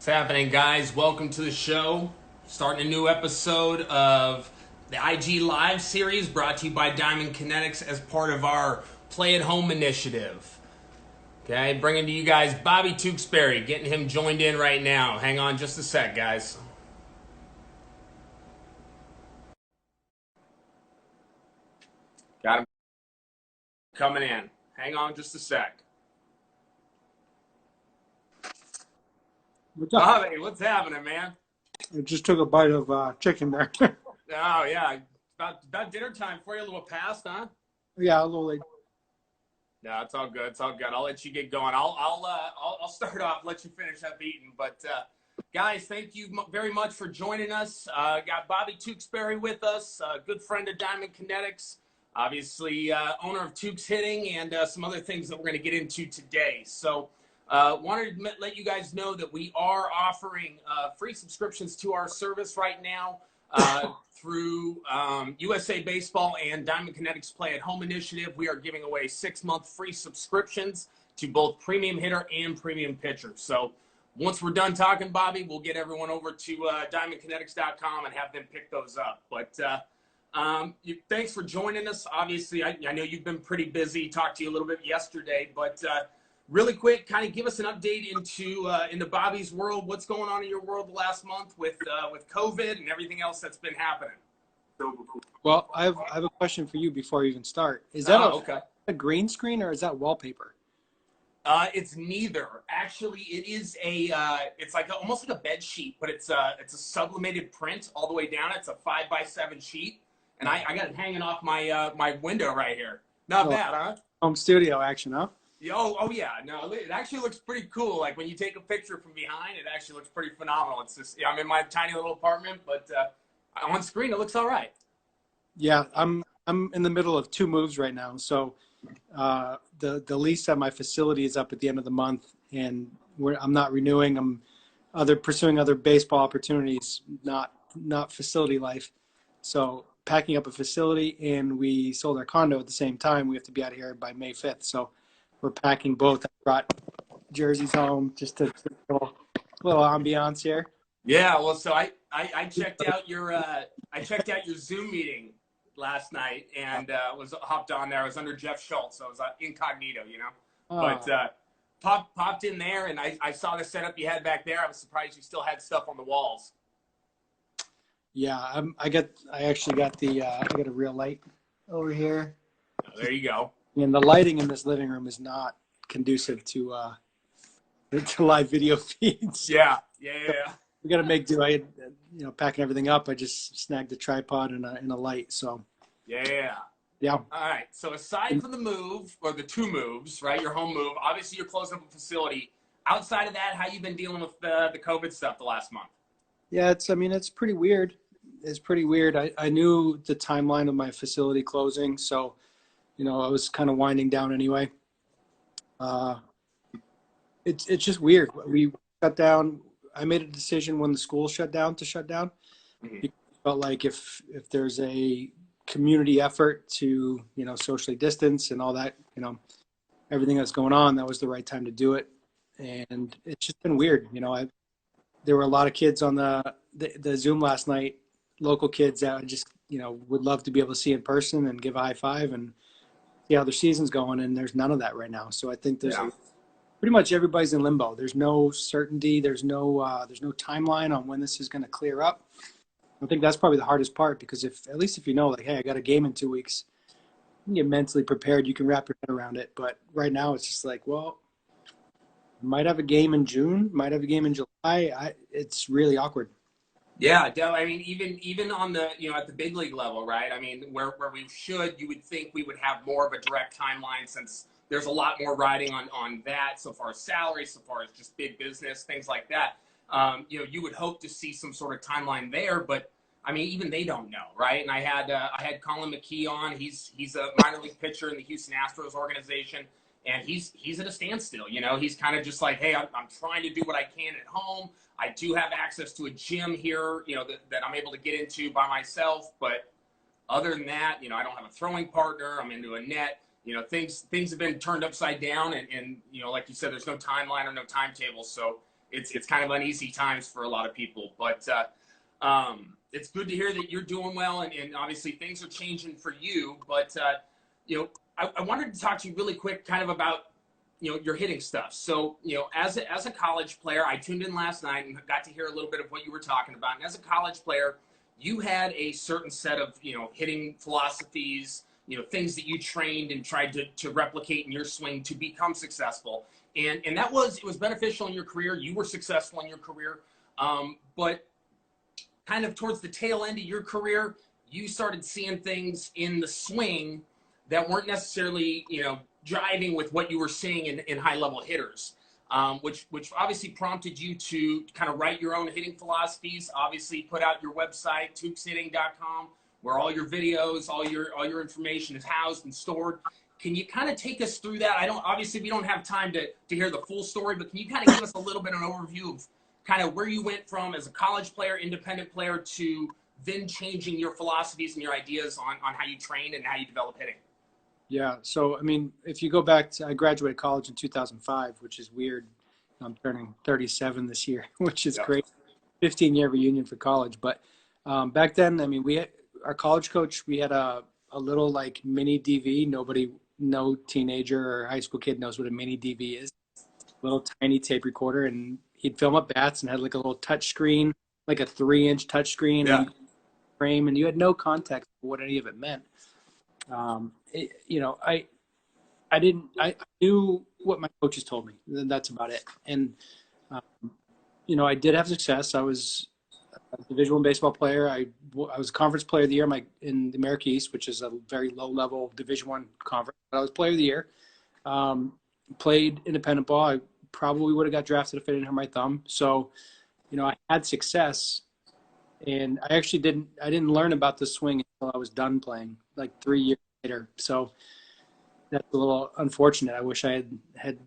What's happening, guys? Welcome to the show. Starting a new episode of the IG Live series brought to you by Diamond Kinetics as part of our Play at Home initiative. Okay, bringing to you guys Bobby Tewksbary, getting him joined in right now. Hang on just a sec, guys. Got him coming in. Hang on just a sec. What's up? Bobby, what's happening, man? I just took a bite of chicken there. Oh, yeah. About dinner time for you. A little past, huh? Yeah, a little late. No, it's all good. It's all good. I'll let you get going. I'll start off. Let you finish up eating. But guys, thank you very much for joining us. Got Bobby Tewksbary with us, good friend of Diamond Kinetics, obviously owner of Tewks Hitting, and some other things that we're going to get into today. So, wanted to let you guys know that we are offering free subscriptions to our service right now. Through USA Baseball and Diamond Kinetics Play at Home initiative, we are giving away 6-month free subscriptions to both premium hitter and premium pitcher. So once we're done talking, Bobby, we'll get everyone over to diamondkinetics.com and have them pick those up. But thanks for joining us. Obviously, I know you've been pretty busy. Talked to you a little bit yesterday, but really quick, kind of give us an update into Bobby's world. What's going on in your world the last month with COVID and everything else that's been happening? Well, I have a question for you before you even start. Is that okay. a green screen or is that wallpaper? It's neither. Actually, it is it's like almost like a bed sheet, but it's a sublimated print all the way down. It's a 5x7 sheet, and I got it hanging off my my window right here. Not bad, huh? Home studio action, huh? Oh yeah, no, it actually looks pretty cool. Like when you take a picture from behind, it actually looks pretty phenomenal. It's just, I'm in my tiny little apartment, but on screen it looks all right. Yeah, I'm in the middle of 2 moves right now. So the lease at my facility is up at the end of the month, and I'm not renewing. I'm pursuing other baseball opportunities, not facility life. So packing up a facility, and we sold our condo at the same time. We have to be out of here by May 5th. So we're packing both. I brought jerseys home just to little ambiance here. Yeah, well, so I checked out your Zoom meeting last night and was hopped on there. I was under Jeff Schultz, so I was incognito, you know. But popped in there, and I saw the setup you had back there. I was surprised you still had stuff on the walls. Yeah, I actually got I got a real light over here. Oh, there you go. And the lighting in this living room is not conducive to live video feeds. Yeah. We got to make do. Packing everything up. I just snagged a tripod and a light. So. Yeah. All right. So aside from the move or the 2 moves, right? Your home move. Obviously, you're closing up a facility. Outside of that, how you been dealing with the COVID stuff the last month? Yeah, it's pretty weird. It's pretty weird. I knew the timeline of my facility closing, so I was kind of winding down anyway. It's just weird. We shut down. I made a decision when the school shut down to shut down. Mm-hmm. It felt like if there's a community effort to socially distance and all that, everything that's going on, that was the right time to do it. And it's just been weird. There were a lot of kids on the Zoom last night, local kids that I just would love to be able to see in person and give a high five and see how their season's going. And there's none of that right now. So I think pretty much everybody's in limbo. There's no certainty. There's no timeline on when this is going to clear up. I think that's probably the hardest part, because at least if like, hey, I got a game in 2 weeks, you can get mentally prepared. You can wrap your head around it. But right now it's just like, well, might have a game in June, might have a game in July. It's really awkward. Yeah, I mean, even on the at the big league level, right? I mean, where you would think we would have more of a direct timeline, since there's a lot more riding on that, so far as salary, so far as just big business, things like that. You would hope to see some sort of timeline there, but I mean, even they don't know, right? And I had Colin McKee on. He's a minor league pitcher in the Houston Astros organization, and he's at a standstill. He's kind of just like, hey, I'm trying to do what I can at home. I do have access to a gym here, that I'm able to get into by myself. But other than that, I don't have a throwing partner. I'm into a net. Things have been turned upside down, and like you said, there's no timeline or no timetable. So it's kind of uneasy times for a lot of people. But it's good to hear that you're doing well, and obviously things are changing for you. But you know, I wanted to talk to you really quick, kind of about your hitting stuff. So as a college player, I tuned in last night and got to hear a little bit of what you were talking about. And as a college player, you had a certain set of hitting philosophies, things that you trained and tried to replicate in your swing to become successful. And it was beneficial in your career. You were successful in your career. But kind of towards the tail end of your career, you started seeing things in the swing that weren't necessarily, driving with what you were seeing in high-level hitters, which obviously prompted you to kind of write your own hitting philosophies, obviously put out your website, tewkshitting.com, where all your videos, all your information is housed and stored. Can you kind of take us through that? Obviously we don't have time to hear the full story, but can you kind of give us a little bit of an overview of kind of where you went from as a college player, independent player, to then changing your philosophies and your ideas on how you train and how you develop hitting? Yeah. So, I mean, if you go back to, I graduated college in 2005, which is weird. I'm turning 37 this year, which is great. 15-year reunion for college. But back then, I mean, our college coach, we had a little like mini DV. No teenager or high school kid knows what a mini DV is. Little tiny tape recorder, and he'd film up bats and had like a little touch screen, like a 3-inch touch screen and frame, and you had no context for what any of it meant. I knew what my coaches told me. That's about it. And I did have success. I was a Division I baseball player. I was Conference Player of the Year in the America East, which is a very low-level Division I conference. But I was Player of the Year. Played independent ball. I probably would have got drafted if I didn't have my thumb. So, I had success, and I actually didn't learn about the swing until I was done playing, like 3 years later. So that's a little unfortunate. I wish I had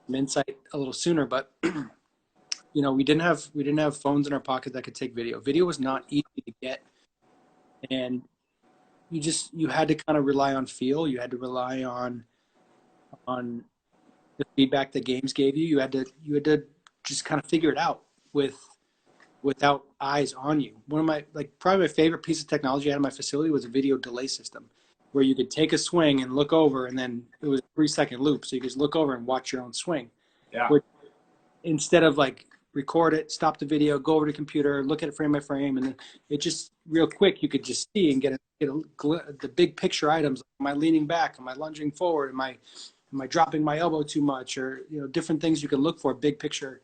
some insight a little sooner, but we didn't have phones in our pocket that could take video. Video was not easy to get, and you had to kind of rely on feel. You had to rely on the feedback that games gave you. You had to just kind of figure it out without eyes on you. One of my probably my favorite piece of technology I had in my facility was a video delay system, where you could take a swing and look over, and then it was a 3-second loop, so you could just look over and watch your own swing. Yeah. Instead of record it, stop the video, go over to the computer, look at it frame by frame, and then it just real quick you could just see and get the big picture items. Am I leaning back? Am I lunging forward? Am I dropping my elbow too much? Or different things you can look for, big picture,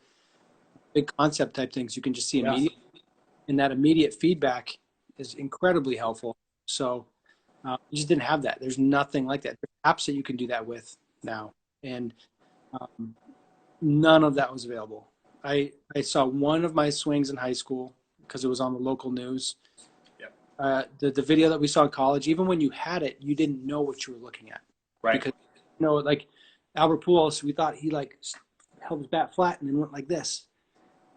big concept type things you can just see immediately. And that immediate feedback is incredibly helpful. So you just didn't have that. There's nothing like that. There's apps that you can do that with now, and none of that was available. I saw one of my swings in high school because it was on the local news. Yep. The video that we saw in college, even when you had it, you didn't know what you were looking at. Right. Because like Albert Pujols, we thought he held his bat flat and then went like this.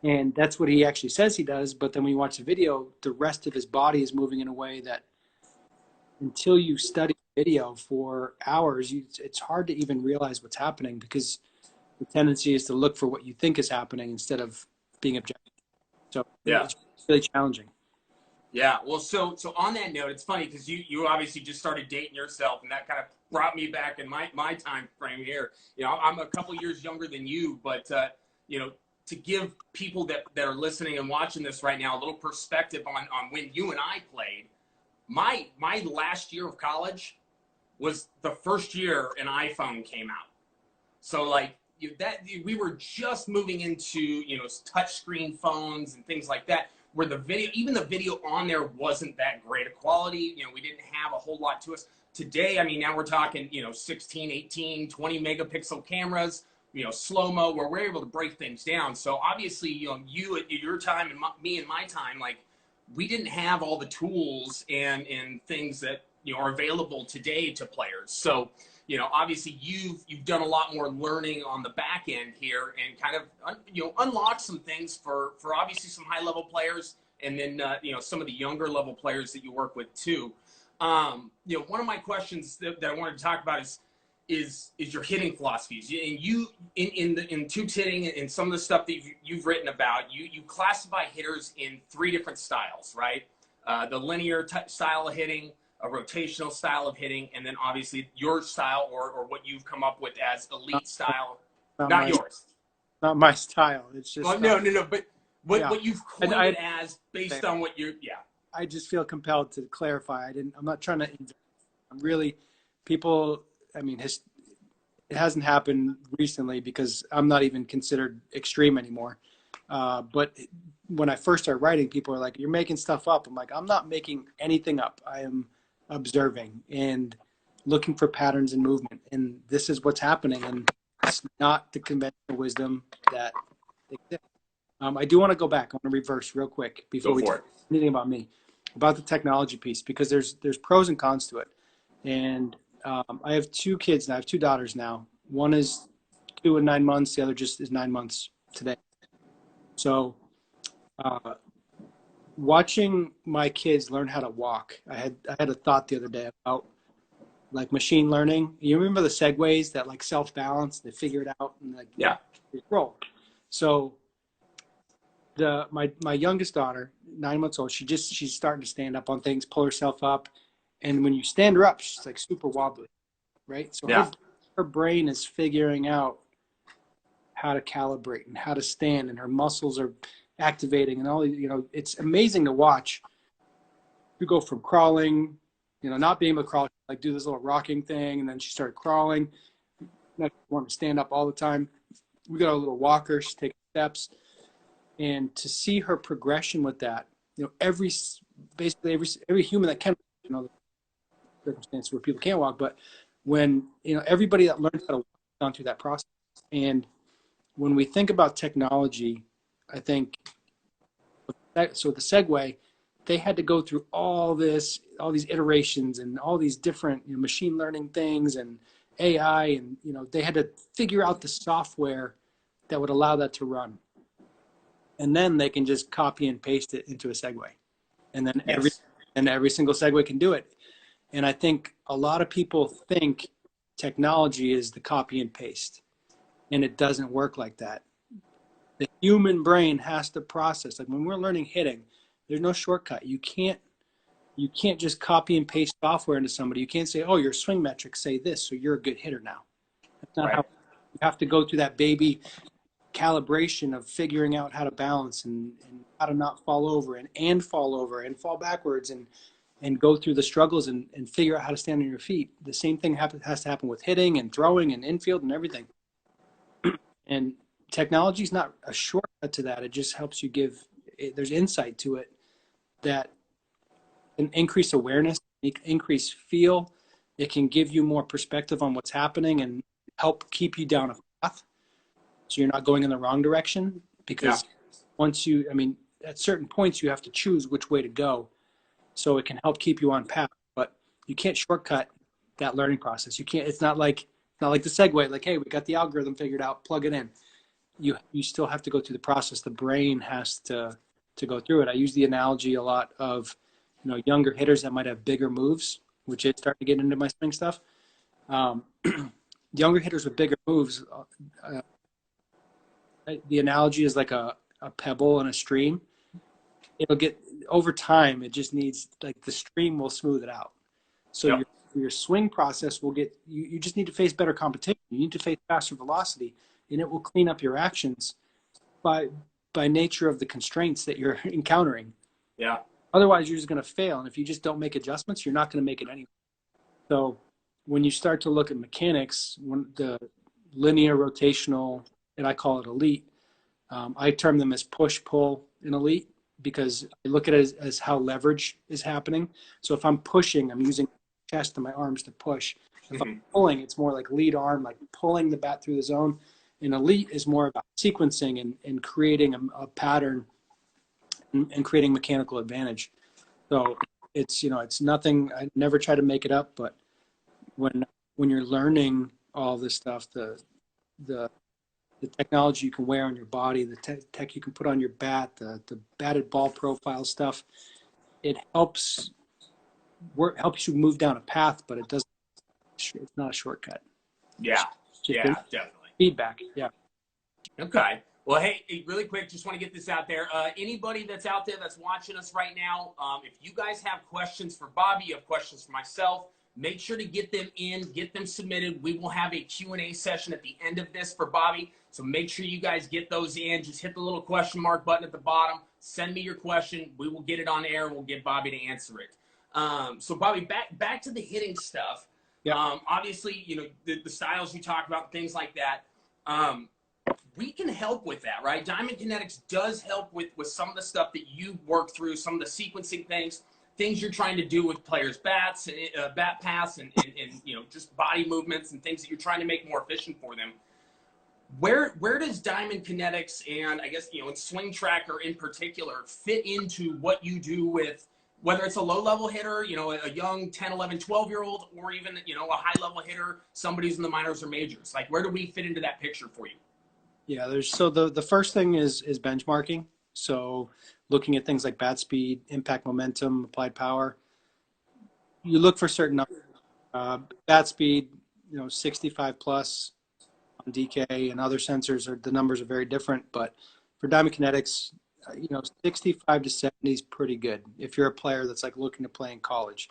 And that's what he actually says he does. But then when you watch the video, the rest of his body is moving in a way that until you study video for hours, it's hard to even realize what's happening, because the tendency is to look for what you think is happening instead of being objective. So it's really challenging. Yeah. Well, so on that note, it's funny because you obviously just started dating yourself, and that kind of brought me back in my time frame here. I'm a couple years younger than you, but to give people that are listening and watching this right now a little perspective on when you and I played, my last year of college was the first year an iPhone came out. So we were just moving into touchscreen phones and things like that, where the video on there wasn't that great a quality. We didn't have a whole lot to us. Today, I mean, now we're talking 16, 18, 20 megapixel cameras, slow-mo, where we're able to break things down. So obviously, you at your time and me in my time, we didn't have all the tools and things that are available today to players. So obviously you've done a lot more learning on the back end here, and kind of unlock some things for obviously some high level players, and then some of the younger level players that you work with too. One of my questions that I wanted to talk about is your hitting philosophies. And you in Tewks hitting and some of the stuff that you've written about, you classify hitters in 3 different styles, right? The linear style of hitting, a rotational style of hitting, and then obviously your style or what you've come up with as elite style. Not yours. Not my style. It's just well, no. But what you've coined it as based on what you I just feel compelled to clarify. I'm not trying to. I'm really people. I mean, it hasn't happened recently because I'm not even considered extreme anymore. But when I first started writing, people are like, "You're making stuff up." I'm like, "I'm not making anything up. I am observing and looking for patterns in movement, and this is what's happening." And it's not the conventional wisdom that exists. I do want to go back. I want to reverse real quick before we talk anything about me, about the technology piece, because there's pros and cons to it. And I have 2 kids and I have 2 daughters now. One is 2 and 9 months. The other just is 9 months today. So watching my kids learn how to walk, I had a thought the other day about like machine learning. You remember the segways that like self-balance, they figure it out and like roll. So my youngest daughter, 9 months old, she's starting to stand up on things, pull herself up. And when you stand her up, she's like super wobbly, right? So her brain is figuring out how to calibrate and how to stand, and her muscles are activating and all, it's amazing to watch. You go from crawling, not being able to crawl, like do this little rocking thing. And then she started crawling. Next, wanting to stand up all the time. We got a little walker. She's taking steps. And to see her progression with that, basically every human that can, circumstances where people can't walk, but when, everybody that learns how to walk has gone through that process. And when we think about technology, I think, so the Segway, they had to go through all these iterations and all these different machine learning things and AI, and they had to figure out the software that would allow that to run. And then they can just copy and paste it into a Segway. And then every single Segway can do it. And I think a lot of people think technology is the copy and paste, and it doesn't work like that. The human brain has to process. Like when we're learning hitting, there's no shortcut. You can't just copy and paste software into somebody. You can't say, "Oh, your swing metrics say this, so you're a good hitter now." That's not how. You have to go through that baby calibration of figuring out how to balance and how to not fall over and fall over and fall backwards and go through the struggles and figure out how to stand on your feet. The same thing has to happen with hitting and throwing and infield and everything. And technology is not a shortcut to that. It just helps you there's insight to it that can increase awareness, increase feel. It can give you more perspective on what's happening and help keep you down a path so you're not going in the wrong direction. Because at certain points you have to choose which way to go. So it can help keep you on path, but you can't shortcut that learning process. You can't. It's not like the Segway. Like, hey, we got the algorithm figured out. Plug it in. You still have to go through the process. The brain has to go through it. I use the analogy a lot of younger hitters that might have bigger moves, which is starting to get into my swing stuff. Younger hitters with bigger moves. The analogy is like a pebble in a stream. It'll get over time. It just needs the stream will smooth it out. So your swing process will get you just need to face better competition. You need to face faster velocity, and it will clean up your actions by nature of the constraints that you're encountering. Yeah. Otherwise, you're just going to fail, and if you just don't make adjustments, you're not going to make it anyway. So when you start to look at mechanics, the linear, rotational, and I call it elite, I term them as push, pull, and elite, because I look at it as how leverage is happening. So if I'm pushing, I'm using my chest and my arms to push. If I'm pulling, it's more like lead arm, like pulling the bat through the zone. And elite is more about sequencing and creating a pattern and creating mechanical advantage. So it's nothing. I never try to make it up, but when you're learning all this stuff, the technology you can wear on your body, the tech you can put on your bat, the batted ball profile stuff, it helps you move down a path, but it's not a shortcut. Yeah. Just Yeah, definitely. feedback. Yeah. Okay. Well, hey, really quick, just want to get this out there. Anybody that's out there that's watching us right now, if you guys have questions for Bobby, you have questions for myself, make sure to get them in, get them submitted. We will have a Q&A session at the end of this for Bobby. So make sure you guys get those in. Just hit the little question mark button at the bottom. Send me your question. We will get it on air and we'll get Bobby to answer it. So Bobby, back to the hitting stuff. Yeah. Obviously, you know, the styles you talked about, things like that. We can help with that, right? Diamond Kinetics does help with some of the stuff that you work through, some of the sequencing things you're trying to do with players' bats, bat paths, and you know, just body movements and things that you're trying to make more efficient for them. Where does Diamond Kinetics and I guess, you know, and Swing Tracker in particular fit into what you do with, whether it's a low-level hitter, you know, a young 10, 11, 12-year-old, or even, you know, a high-level hitter, somebody who's in the minors or majors? Like, where do we fit into that picture for you? Yeah, the first thing is benchmarking. So looking at things like bat speed, impact momentum, applied power. You look for certain numbers. Bat speed, you know, 65 plus on DK, and other sensors the numbers are very different. But for Diamond Kinetics, you know, 65 to 70 is pretty good if you're a player that's like looking to play in college.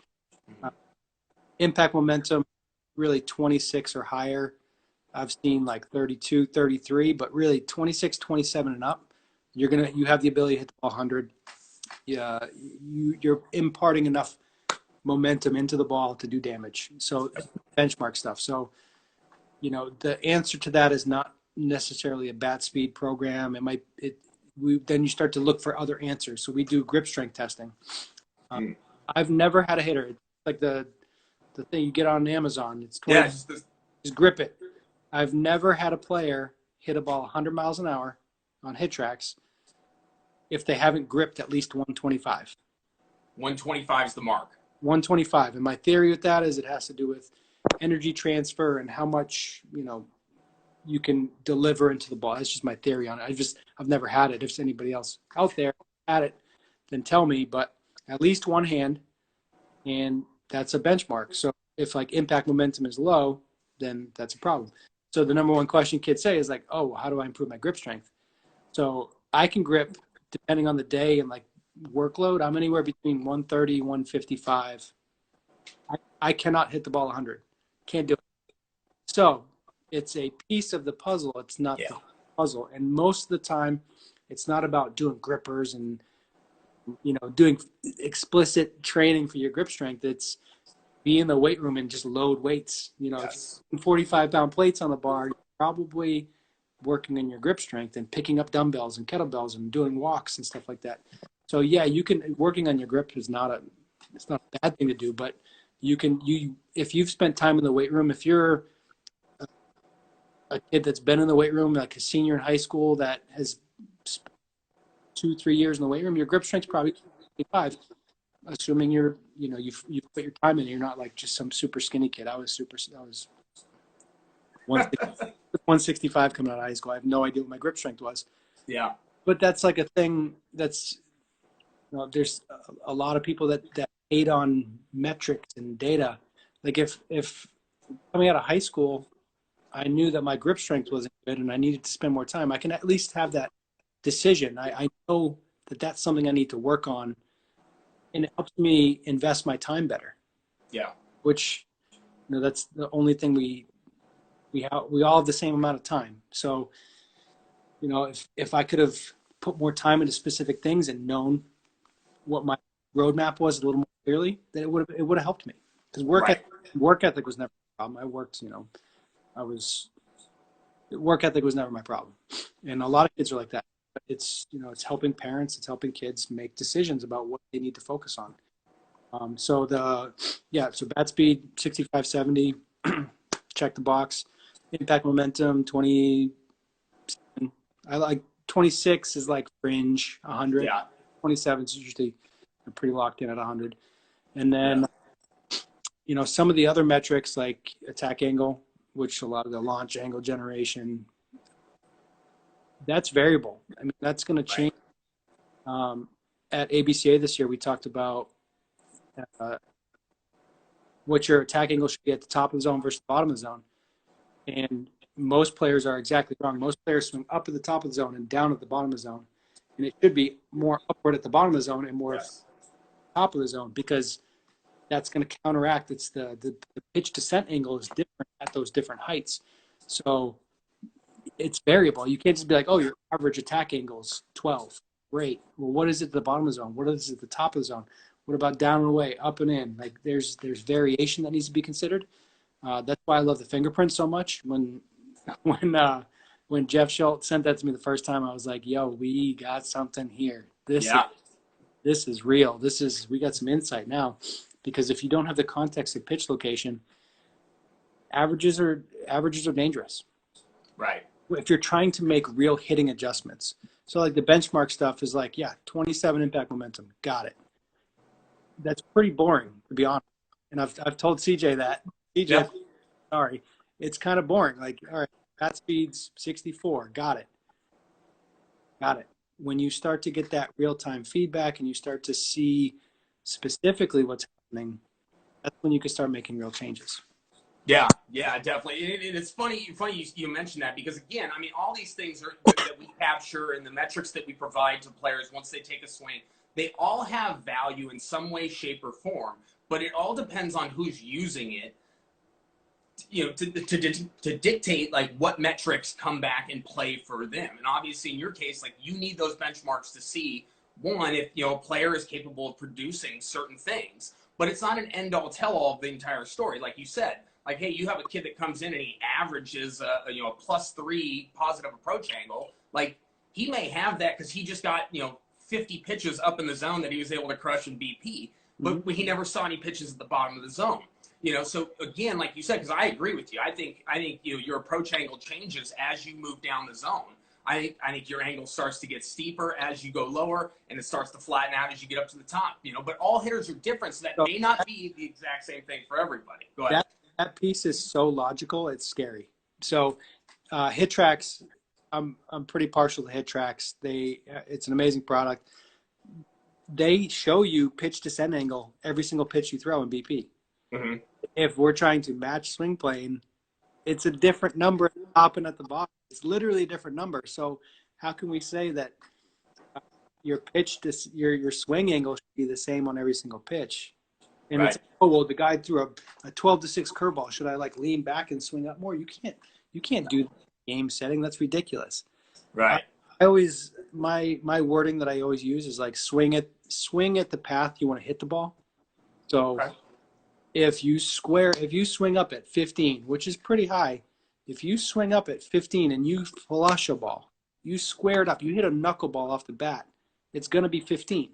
Impact momentum, really 26 or higher. I've seen like 32, 33, but really 26, 27 and up, you have the ability to hit the ball 100. Yeah, you're imparting enough momentum into the ball to do damage. So benchmark stuff. So, you know, the answer to that is not necessarily a bat speed program. Then you start to look for other answers. So we do grip strength testing. I've never had a hitter. It's like the thing you get on Amazon. It's 20, just grip it. I've never had a player hit a ball 100 miles an hour on hit tracks if they haven't gripped at least 125. 125 is the mark. 125. And my theory with that is it has to do with energy transfer and how much, you know, you can deliver into the ball. That's just my theory on it. I've never had it. If anybody else out there had it, then tell me. But at least one hand, and that's a benchmark. So if like impact momentum is low, then that's a problem. So the number one question kids say is like, oh, how do I improve my grip strength? So I can grip, depending on the day and like workload, I'm anywhere between 130, 155. I cannot hit the ball 100. Can't do it. So it's a piece of the puzzle. It's not the puzzle. And most of the time, it's not about doing grippers and, you know, doing explicit training for your grip strength. It's be in the weight room and just load weights. You know, if you're 45-pound plates on the bar, you're probably working on your grip strength and picking up dumbbells and kettlebells and doing walks and stuff like that. So yeah, working on your grip is it's not a bad thing to do, but if you've spent time in the weight room, if you're a kid that's been in the weight room, like a senior in high school that has 2-3 years in the weight room, your grip strength's probably 25. Assuming you've put your time in, you're not like just some super skinny kid. I was 165 coming out of high school. I have no idea what my grip strength was. Yeah. But that's like a thing that's, you know, there's a lot of people that hate on metrics and data. Like if coming out of high school, I knew that my grip strength wasn't good and I needed to spend more time, I can at least have that decision. I know that that's something I need to work on. And it helps me invest my time better. Yeah. Which, you know, that's the only thing we all have the same amount of time. So, you know, if I could have put more time into specific things and known what my roadmap was a little more clearly, then it would have helped me. Because work ethic was never a problem. I worked, you know, work ethic was never my problem. And a lot of kids are like that. It's, you know, it's helping parents, it's helping kids make decisions about what they need to focus on. So bat speed, 65, 70, check the box. Impact momentum, 20. I like 26 is like fringe, 100. Yeah. 27 is usually pretty locked in at 100. And then, you know, some of the other metrics like attack angle, which a lot of the launch angle generation, that's variable. I mean, that's going to change. At ABCA this year, we talked about what your attack angle should be at the top of the zone versus the bottom of the zone. And most players are exactly wrong. Most players swing up at the top of the zone and down at the bottom of the zone. And it should be more upward at the bottom of the zone and more Yes. top of the zone, because that's going to counteract. It's the pitch descent angle is different at those different heights. So it's variable. You can't just be like, oh, your average attack angle is 12. Great. Well, what is it at the bottom of the zone? What is it at the top of the zone? What about down and away, up and in? Like there's variation that needs to be considered. That's why I love the fingerprint so much. When Jeff Schultz sent that to me the first time, I was like, yo, we got something here. This is real. We got some insight now, because if you don't have the context of pitch location, averages are dangerous. Right. If you're trying to make real hitting adjustments. So like the benchmark stuff is like, yeah, 27 impact momentum. Got it. That's pretty boring, to be honest. And I've told CJ that. CJ, sorry, it's kind of boring. Like, all right, bat speed's 64. Got it. When you start to get that real-time feedback and you start to see specifically what's happening, that's when you can start making real changes. Yeah, definitely. And it's funny you mentioned that, because again, I mean, all these things that we capture and the metrics that we provide to players once they take a swing, they all have value in some way, shape, or form. But it all depends on who's using it, to dictate like what metrics come back and play for them. And obviously, in your case, like you need those benchmarks to see, one, if a player is capable of producing certain things. But it's not an end-all, tell-all of the entire story, like you said. Like, hey, you have a kid that comes in and he averages a +3 positive approach angle. Like, he may have that because he just got 50 pitches up in the zone that he was able to crush in BP, but he never saw any pitches at the bottom of the zone. So again, like you said, because I agree with you, I think your approach angle changes as you move down the zone. I think your angle starts to get steeper as you go lower, and it starts to flatten out as you get up to the top. But all hitters are different, so that may not be the exact same thing for everybody. Go ahead. That piece is so logical, it's scary. So HitTrax, I'm pretty partial to HitTrax. It's an amazing product. They show you pitch descent angle every single pitch you throw in BP. Mm-hmm. If we're trying to match swing plane, it's a different number at the top and at the bottom. It's literally a different number. So how can we say that your swing angle should be the same on every single pitch? And right. It's, oh, well, the guy threw a 12-6 curveball. Should I like lean back and swing up more? You can't do game setting. That's ridiculous. Right. I always, my wording that I always use is like swing at the path you want to hit the ball. So if you swing up at 15, which is pretty high, if you swing up at 15 and you flush a ball, you square it up, you hit a knuckleball off the bat, it's going to be 15.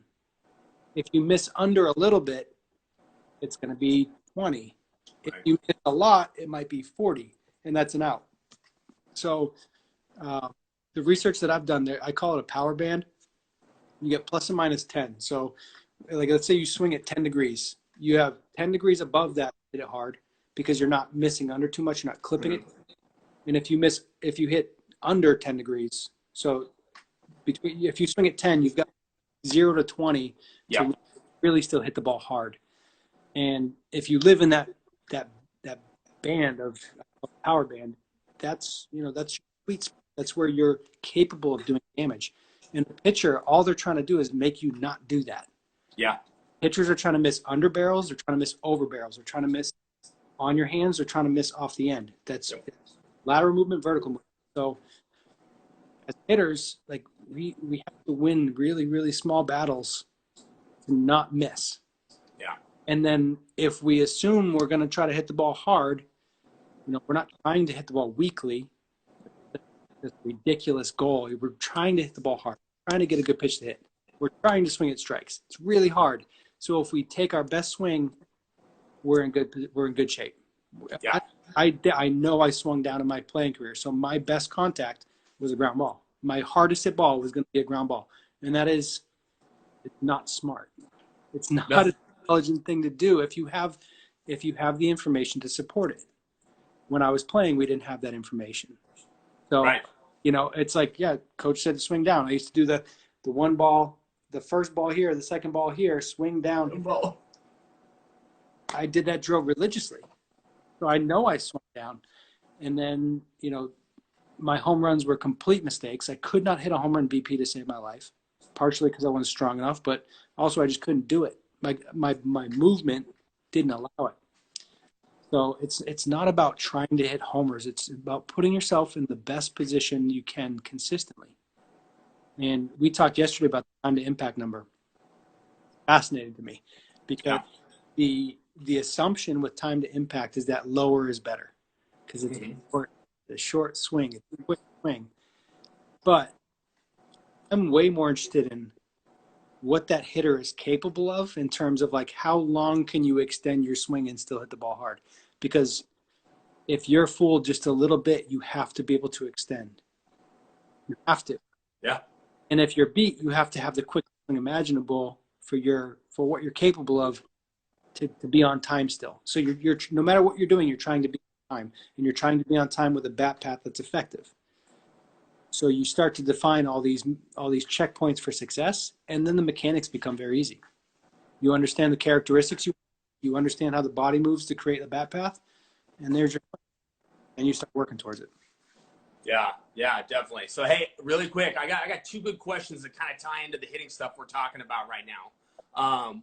If you miss under a little bit, it's going to be 20. If you miss a lot, it might be 40, and that's an out. So the research that I've done there, I call it a power band. You get plus and minus 10. So like, let's say you swing at 10 degrees. You have 10 degrees above that, hit it hard, because you're not missing under too much, you're not clipping it. And if you hit under 10 degrees, so if you swing at 10, you've got 0 to 20 to really still hit the ball hard. And if you live in that band of power band, that's sweet spot. That's where you're capable of doing damage. And the pitcher, all they're trying to do is make you not do that. Yeah. Pitchers are trying to miss under barrels. They're trying to miss over barrels. They're trying to miss on your hands. They're trying to miss off the end. That's lateral movement, vertical movement. So as hitters, like we have to win really, really small battles to not miss. Yeah. And then if we assume we're going to try to hit the ball hard, we're not trying to hit the ball weakly. That's a ridiculous goal. We're trying to hit the ball hard. We're trying to get a good pitch to hit. We're trying to swing at strikes. It's really hard. So if we take our best swing, we're in good shape. Yeah. I know I swung down in my playing career. So my best contact was a ground ball. My hardest hit ball was going to be a ground ball. And it's not smart. It's not an intelligent thing to do if you have the information to support it. When I was playing, we didn't have that information. So, it's like, coach said to swing down. I used to do the one ball, the first ball here, the second ball here, swing down. I did that drill religiously. So I know I swung down. And then, my home runs were complete mistakes. I could not hit a home run BP to save my life, partially because I wasn't strong enough, but also I just couldn't do it. My movement didn't allow it. So it's not about trying to hit homers. It's about putting yourself in the best position you can consistently. And we talked yesterday about the time to impact number. Fascinating to me, because the assumption with time to impact is that lower is better because it's a short swing, it's a quick swing. But I'm way more interested in what that hitter is capable of in terms of like how long can you extend your swing and still hit the ball hard. Because if you're fooled just a little bit, you have to be able to extend. You have to. Yeah. And if you're beat, you have to have the quickest swing imaginable for what you're capable of to be on time still. So you're no matter what you're doing, you're trying to be on time, and you're trying to be on time with a bat path that's effective. So you start to define all these checkpoints for success, and then the mechanics become very easy. You understand the characteristics, you understand how the body moves to create a bat path, and and you start working towards it. Yeah, definitely. So hey, really quick, I got two good questions that kind of tie into the hitting stuff we're talking about right now.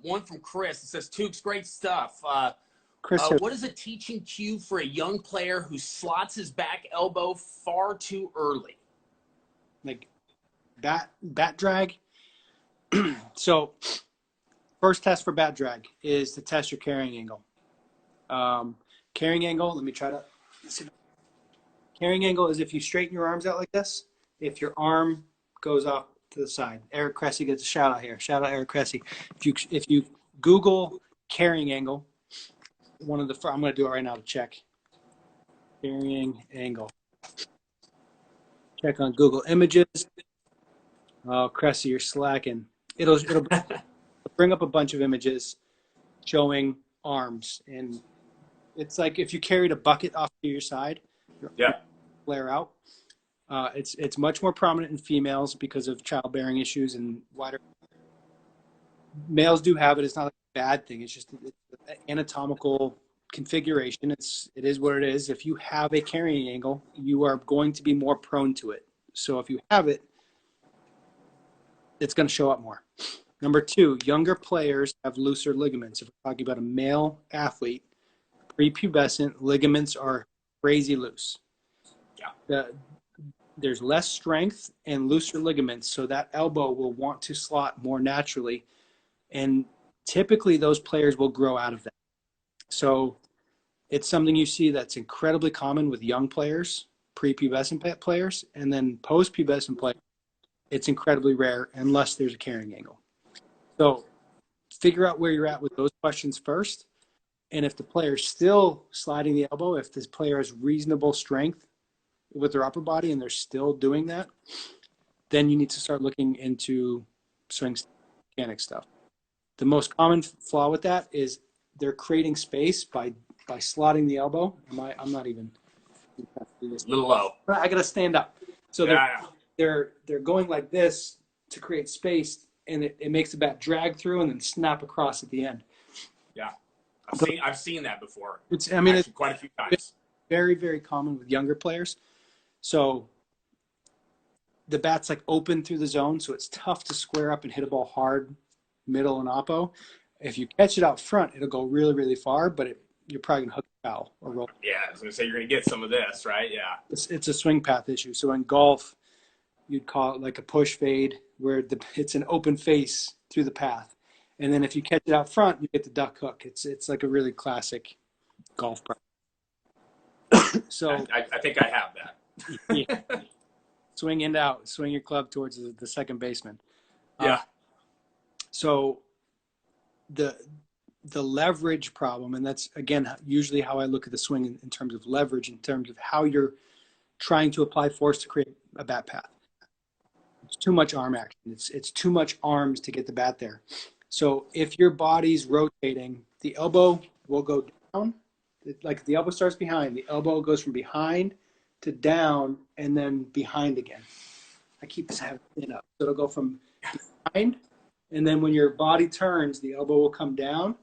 One from Chris. It says, "Tukes, great stuff. Chris, what is a teaching cue for a young player who slots his back elbow far too early?" Like bat drag. So first test for bat drag is to test your carrying angle. Carrying angle, let me try to see. Carrying angle is if you straighten your arms out like this, if your arm goes off to the side. Eric Cressy gets a shout out here. Shout out Eric Cressy. If you Google carrying angle, I'm going to do it right now to check. Carrying angle. Check on Google Images. Oh, Cressy, you're slacking. It'll bring up a bunch of images showing arms, and it's like if you carried a bucket off to your side, flare out. It's much more prominent in females because of childbearing issues and wider. Males do have it. It's not like a bad thing. It's just an anatomical configuration. It is what it is. If you have a carrying angle, you are going to be more prone to it. So if you have it, it's going to show up more. Number two, younger players have looser ligaments. If we're talking about a male athlete, prepubescent ligaments are crazy loose. There's less strength and looser ligaments, so that elbow will want to slot more naturally. And typically those players will grow out of that. So it's something you see that's incredibly common with young players, prepubescent players, and then post-pubescent players. It's incredibly rare unless there's a carrying angle. So figure out where you're at with those questions first. And if the player's still sliding the elbow, if this player has reasonable strength with their upper body and they're still doing that, then you need to start looking into swing mechanic stuff. The most common flaw with that is they're creating space by slotting the elbow. I'm not even a little low. I gotta stand up. So they're going like this to create space, and it makes the bat drag through and then snap across at the end. Yeah, I've seen that before. It's quite a few times. Very, very common with younger players. So the bat's like open through the zone, so it's tough to square up and hit a ball hard, middle and oppo. If you catch it out front, it'll go really, really far, but you're probably going to hook the foul or roll. Yeah, I was going to say you're going to get some of this, right? Yeah. It's a swing path issue. So in golf, you'd call it like a push fade where it's an open face through the path. And then if you catch it out front, you get the duck hook. It's like a really classic golf problem. So I think I have that. Yeah. Swing in and out, swing your club towards the second baseman. Yeah. So the leverage problem, and that's again usually how I look at the swing in terms of leverage, in terms of how you're trying to apply force to create a bat path. It's too much arm action. It's too much arms to get the bat there. So if your body's rotating, the elbow will go down. Like the elbow starts behind, the elbow goes from behind to down and then behind again. I keep this having it up. So it'll go from behind, and then when your body turns, the elbow will come down,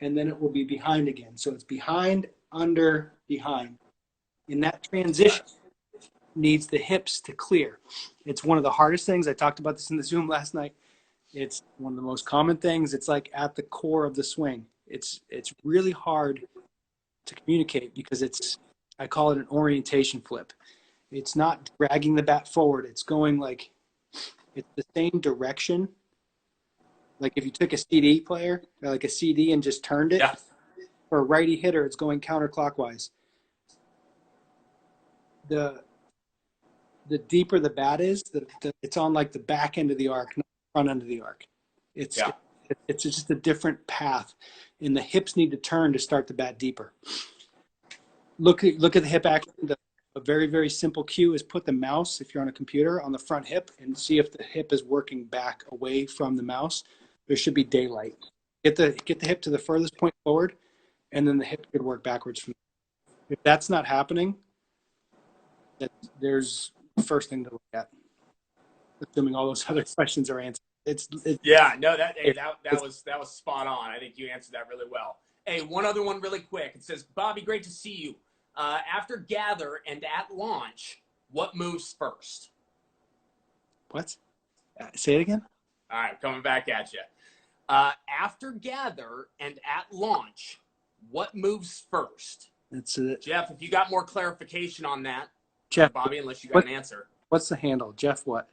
and then it will be behind again. So it's behind, under, behind. In that transition, needs the hips to clear. It's one of the hardest things. I talked about this in the Zoom last night. It's one of the most common things. It's like at the core of the swing. It's really hard to communicate because I call it an orientation flip. It's not dragging the bat forward. It's going like, it's the same direction. Like if you took a CD player, like a CD, and just turned it, Yeah. for a righty hitter, it's going counterclockwise. The deeper the bat is, it's on like the back end of the arc, not the front end of the arc. It's just a different path, and the hips need to turn to start the bat deeper. Look at the hip action. A very, very simple cue is put the mouse, if you're on a computer, on the front hip and see if the hip is working back away from the mouse. There should be daylight. Get the hip to the furthest point forward, and then the hip could work backwards from there. If that's not happening, there's the first thing to look at, assuming all those other questions are answered. That was spot on. I think you answered that really well. Hey, one other one really quick. It says, Bobby, great to see you. After gather and at launch, what moves first? What? Say it again. All right, coming back at you. After gather and at launch, what moves first? That's it. Jeff, if you got more clarification on that, Jeff, Bobby, unless you got an answer. What's the handle? Jeff what?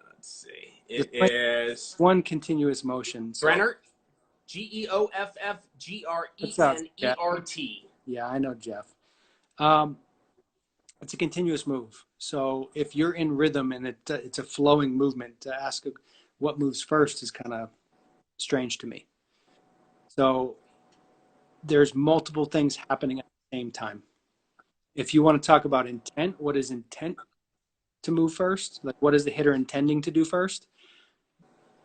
Let's see. It is one continuous motion. So. Brenner, GEOFFGRENERT. Yeah, I know Jeff. It's a continuous move. So if you're in rhythm and it's a flowing movement, to ask what moves first is kind of strange to me. So there's multiple things happening at the same time. If you want to talk about intent, what is intent to move first? Like, what is the hitter intending to do first?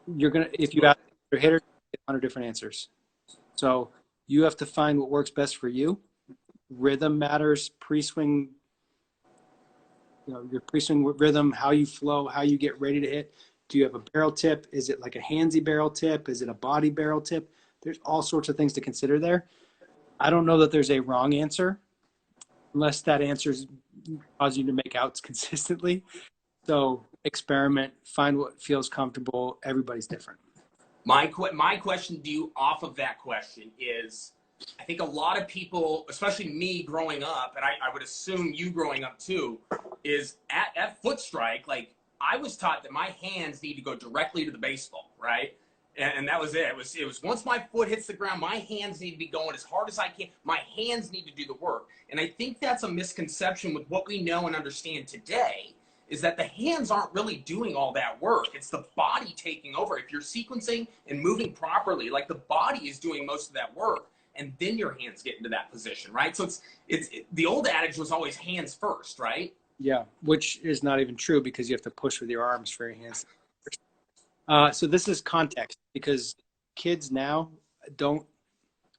If you ask your hitter, you get 100 different answers. So you have to find what works best for you. Rhythm matters, pre-swing, your pre-swing rhythm, how you flow, how you get ready to hit. Do you have a barrel tip? Is it like a handsy barrel tip? Is it a body barrel tip? There's all sorts of things to consider there. I don't know that there's a wrong answer, unless that answer causes you to make outs consistently. So experiment, find what feels comfortable. Everybody's different. My question to you off of that question is, I think a lot of people, especially me growing up, and I would assume you growing up too, is at foot strike, like I was taught that my hands need to go directly to the baseball, right? And that was it. It was once my foot hits the ground, my hands need to be going as hard as I can. My hands need to do the work. And I think that's a misconception with what we know and understand today, is that the hands aren't really doing all that work. It's the body taking over. If you're sequencing and moving properly, like the body is doing most of that work, and then your hands get into that position, right? So it's the old adage was always hands first, right? Yeah, which is not even true because you have to push with your arms for your hands. So this is context, because kids now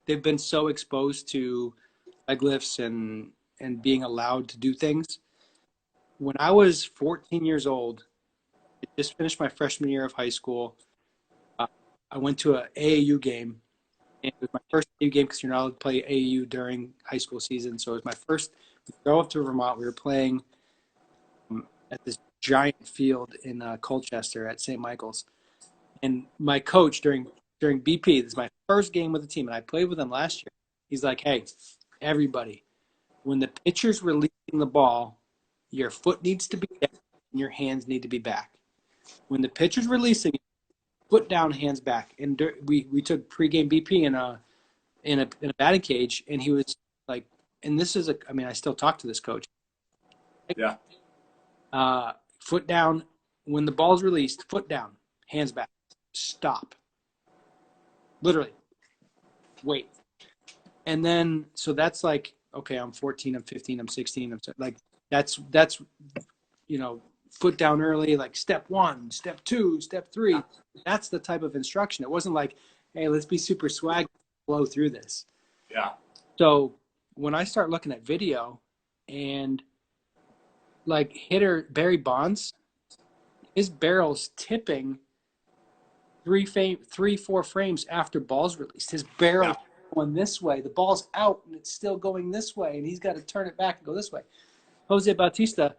they've been so exposed to leg lifts and being allowed to do things. When I was 14 years old, I just finished my freshman year of high school. I went to an AAU game. And it was my first AAU game because you're not allowed to play AAU during high school season. So it was my first. We go up to Vermont. We were playing at this giant field in Colchester at St. Michael's. And my coach during BP, this is my first game with the team, and I played with them last year. He's like, "Hey, everybody, when the pitcher's releasing the ball, your foot needs to be down and your hands need to be back. When the pitcher's releasing, foot down, hands back." And we took pregame BP in a batting cage, and he was like, and this is I still talk to this coach. Yeah. Foot down when the ball's released, foot down, hands back, stop. Literally, wait. And then, so that's like, okay, I'm 14, I'm 15, I'm 16, I'm like, that's foot down early, like step 1, step 2, step 3. That's the type of instruction. It wasn't like, hey, let's be super swag, blow through this. Yeah. So when I start looking at video, and like hitter Barry Bonds, his barrel's tipping 3-4 frames after ball's released. His barrel going this way. The ball's out and it's still going this way, and he's got to turn it back and go this way. Jose Bautista,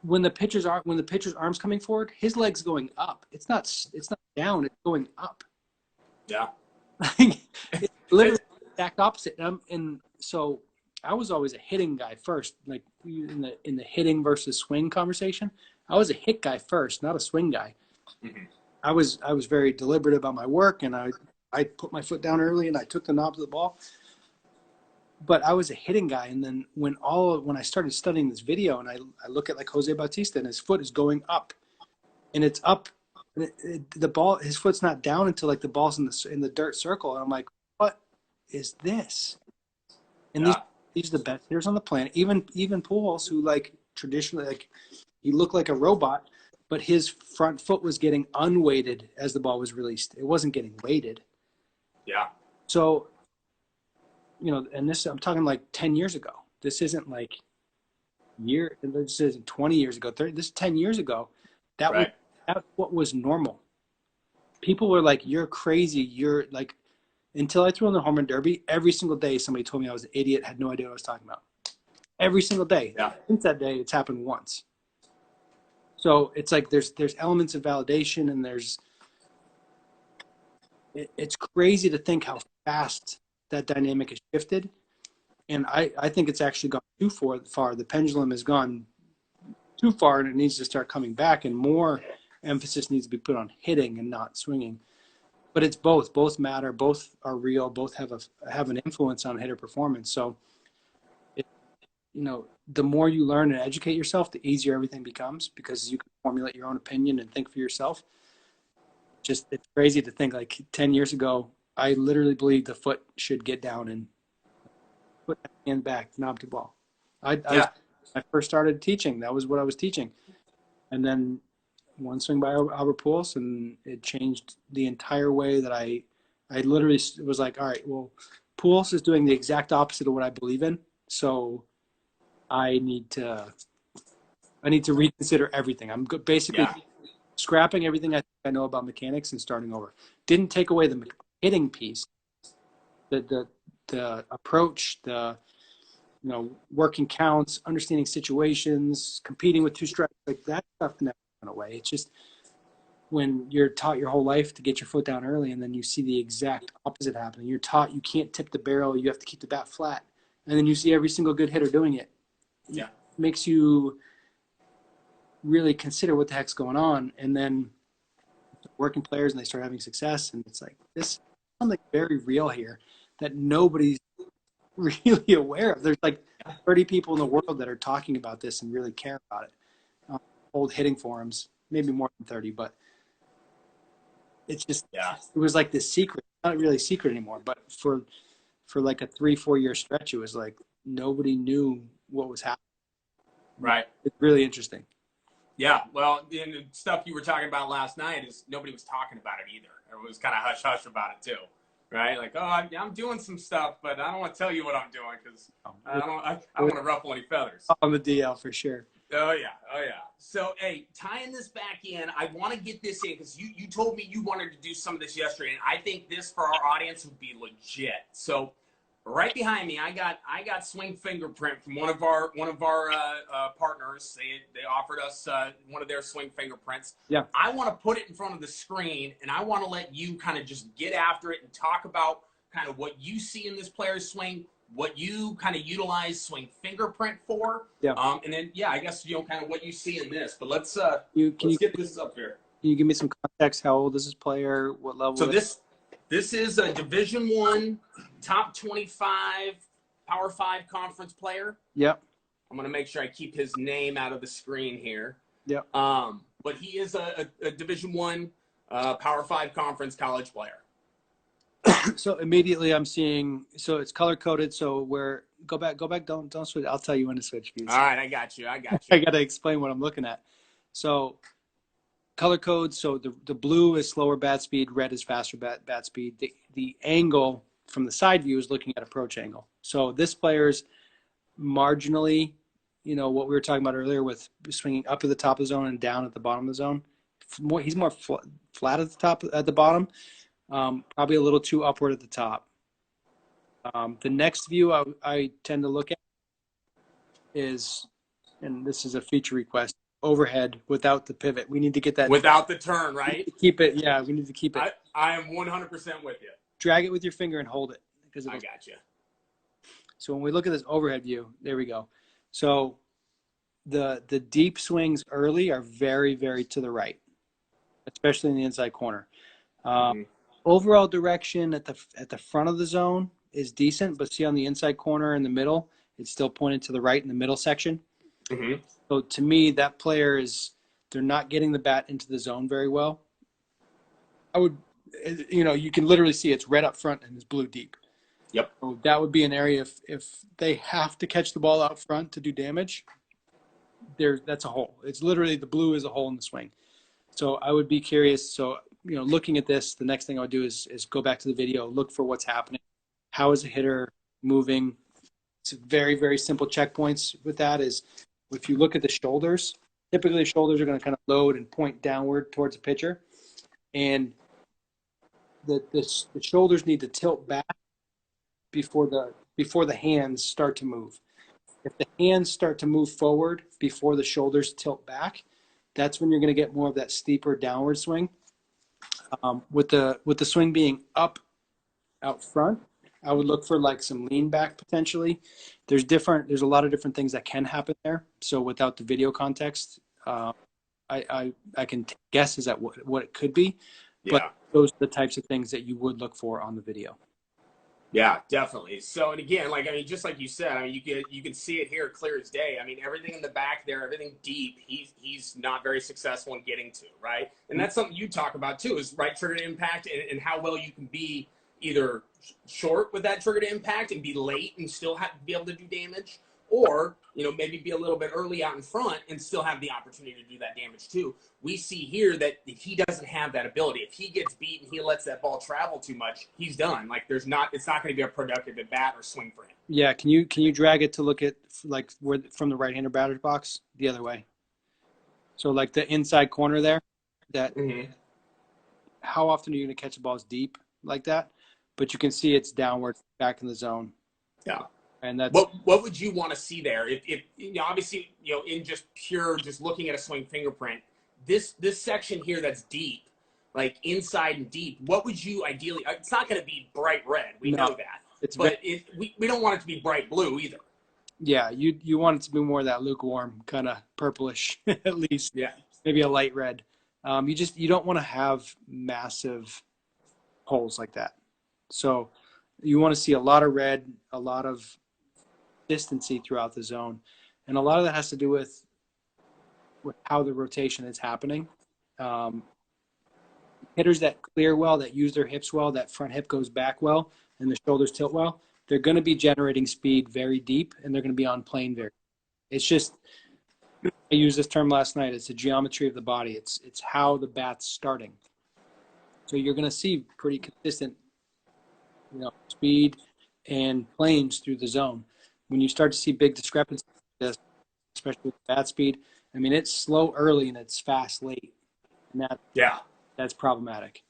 when the pitcher's arm's coming forward, his leg's going up. It's not down. It's going up. Yeah. It's literally the exact opposite. And so I was always a hitting guy first, like in the hitting versus swing conversation. I was a hit guy first, not a swing guy. Mm-hmm. I was very deliberate about my work, and I put my foot down early and I took the knob to the ball. But I was a hitting guy, and then when I started studying this video, and I look at like Jose Bautista, and his foot is going up, and it's up, and the ball, his foot's not down until like the ball's in the dirt circle, and I'm like, what is this? And these are the best hitters on the planet. Even Pujols, who like traditionally, like, he looked like a robot, but his front foot was getting unweighted as the ball was released. It wasn't getting weighted. Yeah. So, and this, I'm talking like 10 years ago. This isn't like this isn't 20 years ago. This is 10 years ago. That's what was normal. People were like, you're crazy. You're like, until I threw in the home run derby, every single day somebody told me I was an idiot, had no idea what I was talking about. Every single day. Yeah. Since that day, it's happened once. So it's like there's elements of validation, and it's crazy to think how fast that dynamic has shifted. And I think it's actually gone too far. The pendulum has gone too far, and it needs to start coming back, and more emphasis needs to be put on hitting and not swinging. But it's both. Both matter. Both are real. Both have an influence on hitter performance. So, the more you learn and educate yourself, the easier everything becomes, because you can formulate your own opinion and think for yourself. It's crazy to think like 10 years ago, I literally believed the foot should get down and put hand back, knob to ball. I first started teaching. That was what I was teaching. And then one swing by Albert Pujols, and it changed the entire way that I literally was like, all right, well, Pujols is doing the exact opposite of what I believe in. So I need to reconsider everything. I'm basically scrapping everything I know about mechanics and starting over. Didn't take away the hitting piece, the approach, working counts, understanding situations, competing with two strikes, like that stuff never went away. It's just when you're taught your whole life to get your foot down early, and then you see the exact opposite happening. You're taught you can't tip the barrel, you have to keep the bat flat, and then you see every single good hitter doing it. Yeah. It makes you really consider what the heck's going on. And then working players, and they start having success, and it's like, this something very real here that nobody's really aware of. There's like 30 people in the world that are talking about this and really care about it. Old hitting forums, maybe more than 30, but it's just, it was like this secret, not really secret anymore, but for like a 3-4 year stretch, it was like nobody knew what was happening. Right. It's really interesting. Yeah, well, the stuff you were talking about last night is nobody was talking about it either. Everyone was kind of hush-hush about it too, right? Like, oh, I'm doing some stuff, but I don't want to tell you what I'm doing because I don't want to ruffle any feathers. On the DL for sure. Oh, yeah. So, hey, tying this back in, I want to get this in because you told me you wanted to do some of this yesterday, and I think this for our audience would be legit. So, right behind me, I got Swing Fingerprint from one of our partners. They offered us one of their Swing Fingerprints. Yeah. I want to put it in front of the screen, and I want to let you kind of just get after it and talk about kind of what you see in this player's swing, what you kind of utilize Swing Fingerprint for. Yeah. And then I guess kind of what you see in this. But let's get this up here. Can you give me some context? How old is this player? What level? So this is a Division I, top 25, Power 5 conference player. Yep. I'm going to make sure I keep his name out of the screen here. Yep. But he is a Division I, Power 5 conference college player. So immediately I'm seeing, so it's color coded. So go back, don't switch. I'll tell you when to switch views. All right. I got you. I got to explain what I'm looking at. So color code. So the blue is slower bat speed. Red is faster bat speed. The angle from the side view is looking at approach angle. So this player's marginally, what we were talking about earlier with swinging up at the top of the zone and down at the bottom of the zone. He's more flat at the bottom. Probably a little too upward at the top. The next view I tend to look at is, and this is a feature request, overhead without the pivot. We need to get that. Without the turn, right? Keep it. Yeah, we need to keep it. I am 100% with you. Drag it with your finger and hold it. I got you. So when we look at this overhead view, there we go. So the deep swings early are very, very to the right, especially in the inside corner. Overall direction at the front of the zone is decent, but see on the inside corner in the middle, it's still pointed to the right in the middle section. So to me, that player they're not getting the bat into the zone very well. I would, you can literally see it's red up front and it's blue deep. Yep. So that would be an area if they have to catch the ball out front to do damage, that's a hole. It's literally the blue is a hole in the swing. So I would be curious. So, looking at this, the next thing I would do is go back to the video, look for what's happening. How is the hitter moving? It's very, very simple checkpoints with that is if you look at the shoulders, typically the shoulders are going to kind of load and point downward towards the pitcher. And the shoulders need to tilt back before the hands start to move. If the hands start to move forward before the shoulders tilt back, that's when you're going to get more of that steeper downward swing. With the swing being up out front, I would look for like some lean back potentially. There's a lot of different things that can happen there. So without the video context, I can guess is that what it could be. Yeah. But those are the types of things that you would look for on the video. Yeah, definitely. So, and again, just like you said, you can see it here clear as day. Everything in the back there, everything deep, he's not very successful in getting to, right? And that's something you talk about too, is right trigger to impact and how well you can be either short with that trigger to impact and be late and still be able to do damage, or, maybe be a little bit early out in front and still have the opportunity to do that damage too. We see here that he doesn't have that ability. If he gets beat and he lets that ball travel too much, he's done. It's not going to be a productive at bat or swing for him. Yeah. Can you drag it to look at where from the right-hander batter's box the other way? So the inside corner there, how often are you going to catch the balls deep like that? But you can see it's downward back in the zone. Yeah. And that's what would you want to see there? If obviously, in just looking at a swing fingerprint, this section here that's deep, like inside and deep, what would you ideally? It's not going to be bright red. We know that. We don't want it to be bright blue either. Yeah, you want it to be more of that lukewarm kind of purplish at least. Yeah. Maybe a light red. You don't want to have massive holes like that. So you want to see a lot of red, a lot of consistency throughout the zone, and a lot of that has to do with how the rotation is happening. Hitters that clear well, that use their hips well, that front hip goes back well, and the shoulders tilt well, they're going to be generating speed very deep, and they're going to be on plane very. It's just, I used this term last night. It's the geometry of the body. It's how the bat's starting. So you're going to see pretty consistent, speed and planes through the zone. When you start to see big discrepancies, especially with bat speed, it's slow early and it's fast late, and that's problematic.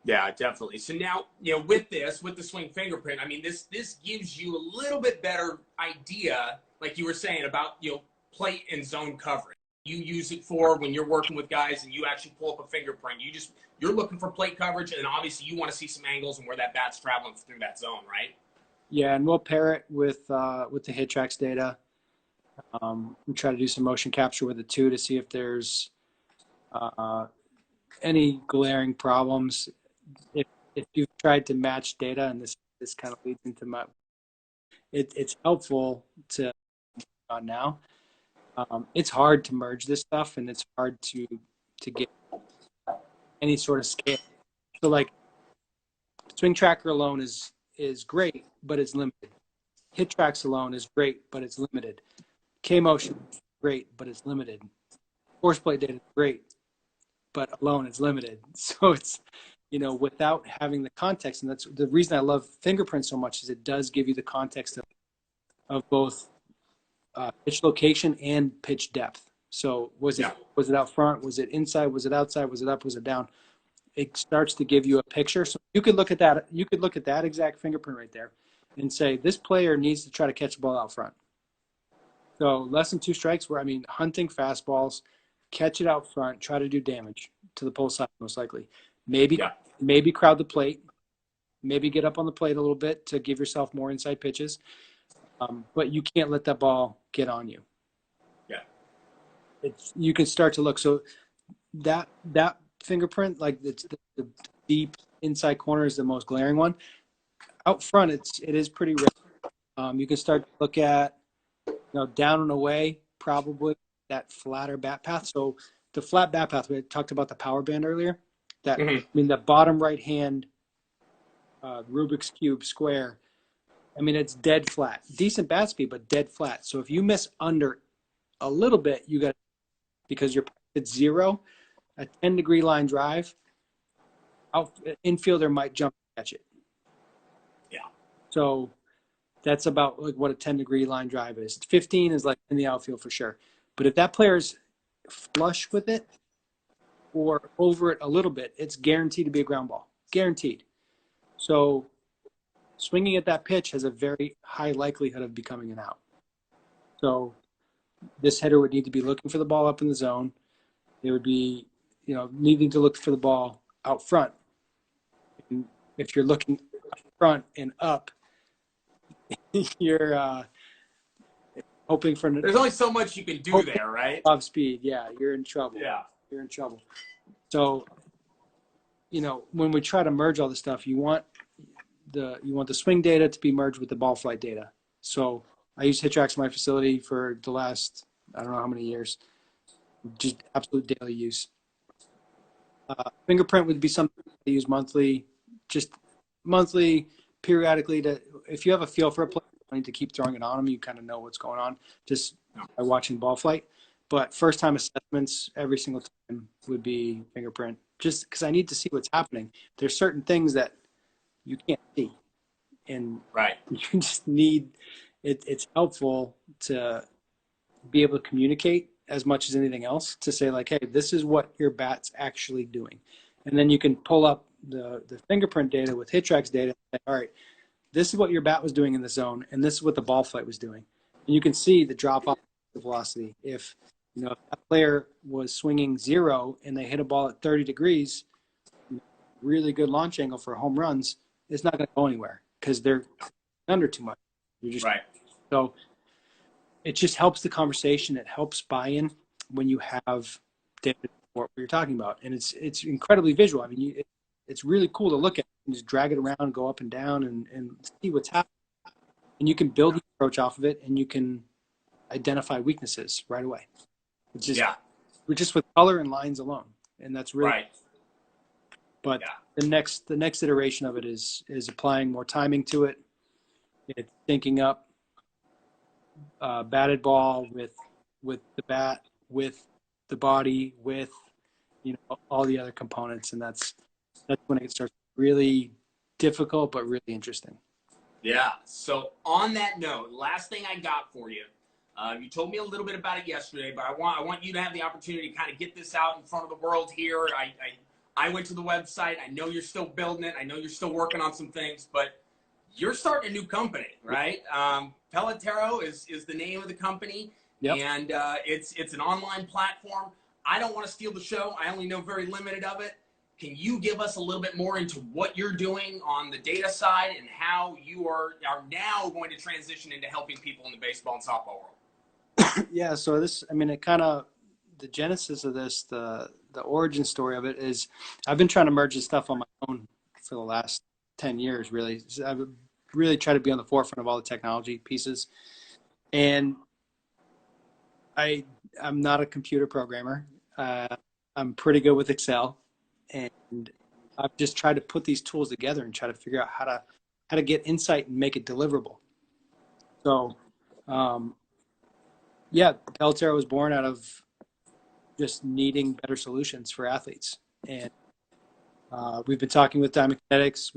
Yeah, definitely. So now, with the swing fingerprint, this gives you a little bit better idea, like you were saying about plate and zone coverage. You use it for when you're working with guys and you actually pull up a fingerprint. You're looking for plate coverage, and obviously you want to see some angles and where that bat's traveling through that zone, right? Yeah, and we'll pair it with the HitTrax data. We try to do some motion capture with it too to see if there's any glaring problems. If you've tried to match data, and this kind of leads into it's helpful to now. It's hard to merge this stuff, and it's hard to get any sort of scale. So Swing Tracker alone is great, but it's limited. HitTrax alone is great, but it's limited. K-Motion is great, but it's limited. Force plate data is great, but alone it's limited. So it's, without having the context, and that's the reason I love fingerprint so much, is it does give you the context of both pitch location and pitch depth. So was it out front? Was it inside? Was it outside? Was it up? Was it down? It starts to give you a picture. So you could look at that. You could look at that exact fingerprint right there, and say, this player needs to try to catch the ball out front. So less than 2 strikes, where I mean hunting fastballs, catch it out front, try to do damage to the pull side most likely. Maybe crowd the plate, maybe get up on the plate a little bit to give yourself more inside pitches. But you can't let that ball get on you. You can start to look. So that fingerprint, like the deep inside corner is the most glaring one. Out front, it is pretty rare. You can start to look at, down and away, probably that flatter bat path. So the flat bat path, we talked about the power band earlier. That I mean, the bottom right hand Rubik's Cube square. I mean, it's dead flat. Decent bat speed, but dead flat. So if you miss under a little bit, you got, because it's 0, a 10-degree line drive, infielder might jump and catch it. Yeah. So that's about like what a 10-degree line drive is. 15 is like in the outfield for sure. But if that player's flush with it or over it a little bit, it's guaranteed to be a ground ball. Guaranteed. So swinging at that pitch has a very high likelihood of becoming an out. So this hitter would need to be looking for the ball up in the zone. They would be, needing to look for the ball out front. And if you're looking up front and up, you're hoping for. There's only so much you can do there, right? Off speed, yeah, you're in trouble. Yeah, you're in trouble. So, when we try to merge all this stuff, you want the swing data to be merged with the ball flight data. So I use HitTrax in my facility for the last, I don't know how many years, just absolute daily use. Fingerprint would be something I use monthly, periodically. If you have a feel for a player, you need to keep throwing it on them. You kind of know what's going on just by watching ball flight. But first time assessments every single time would be fingerprint, just because I need to see what's happening. There's certain things that you can't see, and you just need it. It's helpful to be able to communicate as much as anything else, to say like, hey, this is what your bat's actually doing. And then you can pull up the fingerprint data with HitTrax data and say, all right, this is what your bat was doing in the zone, and this is what the ball flight was doing. And you can see the drop off the velocity. If that player was swinging 0 and they hit a ball at 30 degrees, really good launch angle for home runs, it's not going to go anywhere because they're under too much. You're just So it just helps the conversation. It helps buy-in when you have data to support what you're talking about, and it's incredibly visual. I mean, it's really cool to look at. You just drag it around, go up and down, and see what's happening. And you can build the approach off of it, and you can identify weaknesses right away. It's just we're just with color and lines alone, and that's really But the next iteration of it is applying more timing to it. It's syncing up batted ball with the bat, with the body, with all the other components, and that's when it starts really difficult but really interesting. Yeah. So on that note, last thing I got for you. You told me a little bit about it yesterday, but I want you to have the opportunity to kind of get this out in front of the world here. I went to the website. I know you're still building it. I know you're still working on some things, but you're starting a new company, right? Pelotero is the name of the company, and it's an online platform. I don't want to steal the show. I only know very limited of it. Can you give us a little bit more into what you're doing on the data side and how you are now going to transition into helping people in the baseball and softball world? Yeah, so it kind of, the genesis of this, the origin story of it is, I've been trying to merge this stuff on my own for the last 10 years, really. I've really tried to be on the forefront of all the technology pieces. And I'm not a computer programmer. I'm pretty good with Excel. And I've just tried to put these tools together and try to figure out how to get insight and make it deliverable. So, Pelotero was born out of just needing better solutions for athletes. And we've been talking with Diamond Kinetics.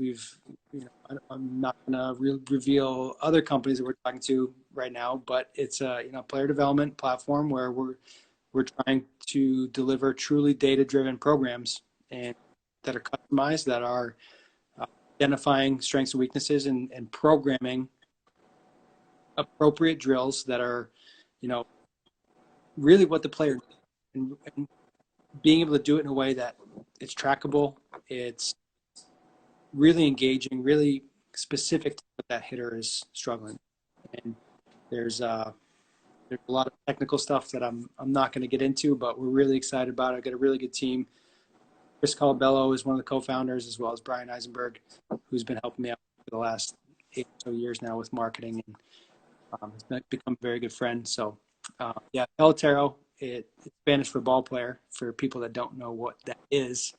I'm not going to reveal other companies that we're talking to right now, but it's a player development platform where we're trying to deliver truly data-driven programs and that are customized, that are identifying strengths and weaknesses and programming appropriate drills that are, really what the player needs, and being able to do it in a way that it's trackable, it's really engaging, really specific to what that hitter is struggling. And there's a lot of technical stuff that I'm not going to get into, but we're really excited about it. I've got a really good team. Chris Colabello is one of the co-founders, as well as Brian Eisenberg, who's been helping me out for the last 8 or so years now with marketing, and has become a very good friend. So, Pelotero, it's Spanish for ball player, for people that don't know what that is.